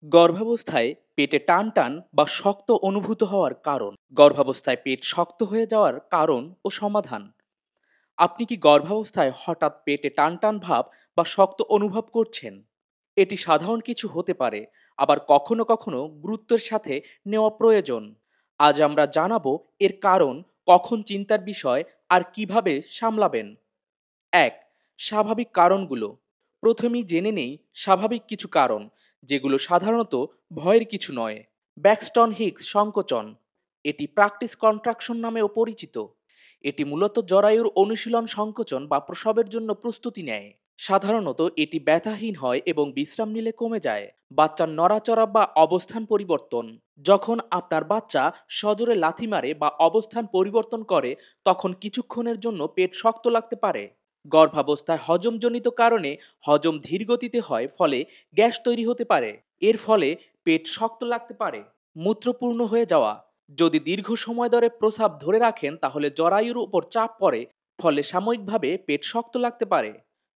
গর্ভাবস্থায় পেটে টান টান বা শক্ত অনুভূত হওয়ার কারণ, গর্ভাবস্থায় পেট শক্ত হয়ে যাওয়ার কারণ ও সমাধান। আপনি কি গর্ভাবস্থায় হঠাৎ পেটে টান টান ভাব বা শক্ত অনুভব করছেন? এটি সাধারণ কিছু হতে পারে, আবার কখনো কখনো গুরুত্বের সাথে নেওয়া প্রয়োজন। আজ আমরা জানাবো এর কারণ, কখন চিন্তার বিষয়, আর কিভাবে সামলাবেন। এক, স্বাভাবিক কারণগুলো। প্রথমেই জেনে নেই স্বাভাবিক কিছু কারণ, যেগুলো সাধারণত ভয়ের কিছু নয়। ব্যাক্সটন হিক্স সংকোচন, এটি প্র্যাকটিস কন্ট্রাকশন নামেও পরিচিত। এটি মূলত জরায়ুর অনুশীলন সংকোচন বা প্রসবের জন্য প্রস্তুতি নেয়। সাধারণত এটি ব্যথাহীন হয় এবং বিশ্রাম নিলে কমে যায়। বাচ্চার নড়াচড়া বা অবস্থান পরিবর্তন, যখন আপনার বাচ্চা সজোরে লাথি মারে বা অবস্থান পরিবর্তন করে, তখন কিছুক্ষণের জন্য পেট শক্ত লাগতে পারে। গর্ভাবস্থায় হজমজনিত কারণে হজম ধীর গতিতে হয়, ফলে গ্যাস তৈরি হতে পারে। এর ফলে পেট শক্ত লাগতে পারে। মূত্রপূর্ণ হয়ে যাওয়া, যদি দীর্ঘ সময় ধরে প্রস্রাব ধরে রাখেন তাহলে জরায়ুর উপর চাপ পড়ে, ফলে সাময়িকভাবে পেট শক্ত লাগতে পারে।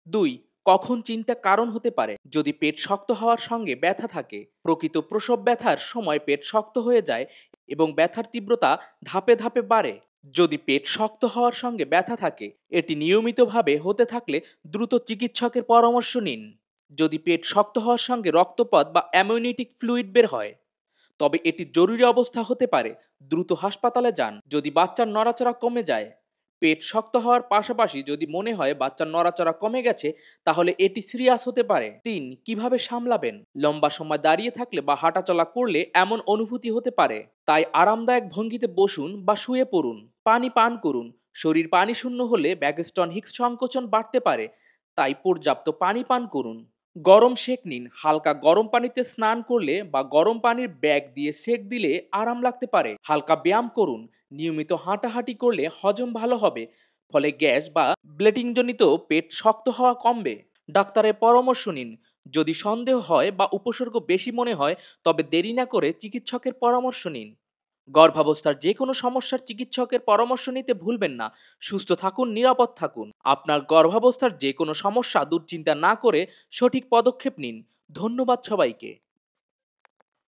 দুই, কখন চিন্তা কারণ হতে পারে, যদি পেট শক্ত হওয়ার সঙ্গে ব্যথা থাকে। প্রকৃত প্রসব ব্যথার সময় পেট শক্ত হয়ে যায় এবং ব্যথার তীব্রতা ধাপে ধাপে বাড়ে। যদি পেট শক্ত হওয়ার সঙ্গে ব্যথা থাকে, এটি নিয়মিতভাবে হতে থাকলে দ্রুত চিকিৎসকের পরামর্শ নিন। যদি পেট শক্ত হওয়ার সঙ্গে রক্তপাত বা অ্যামনিওটিক ফ্লুইড বের হয়, তবে এটি জরুরি অবস্থা হতে পারে, দ্রুত হাসপাতালে যান। যদি বাচ্চার নড়াচড়া কমে যায়, পেট শক্ত হওয়ার পাশাপাশি যদি মনে হয় বাচ্চার নড়াচড়া কমে গেছে, তাহলে এটি সিরিয়াস হতে পারে। তিন, কিভাবে সামলাবেন। লম্বা সময় দাঁড়িয়ে থাকলে বা হাঁটাচলা করলে এমন অনুভূতি হতে পারে, তাই আরামদায়ক ভঙ্গিতে বসুন বা শুয়ে পড়ুন। পানি পান করুন, শরীর পানি শূন্য হলে ব্যাগস্টন হিক্স সংকোচন বাড়তে পারে, তাই পর্যাপ্ত পানি পান করুন। গরম সেক নিন, হালকা গরম পানিতে স্নান করলে বা গরম পানির ব্যাগ দিয়ে সেক দিলে আরাম লাগতে পারে। হালকা ব্যায়াম করুন, নিয়মিত হাঁটাহাঁটি করলে হজম ভালো হবে, ফলে গ্যাস বা ব্লেটিংজনিত পেট শক্ত হওয়া কমবে। ডাক্তারের পরামর্শ নিন, যদি সন্দেহ হয় বা উপসর্গ বেশি মনে হয়, তবে দেরি না করে চিকিৎসকের পরামর্শ নিন। গর্ভাবস্থার যে কোনো সমস্যার চিকিৎসকের পরামর্শ নিতে ভুলবেন না। সুস্থ থাকুন, নিরাপদ থাকুন। আপনার গর্ভাবস্থার যে কোনো সমস্যা দুশ্চিন্তা না করে সঠিক পদক্ষেপ নিন। ধন্যবাদ সবাইকে।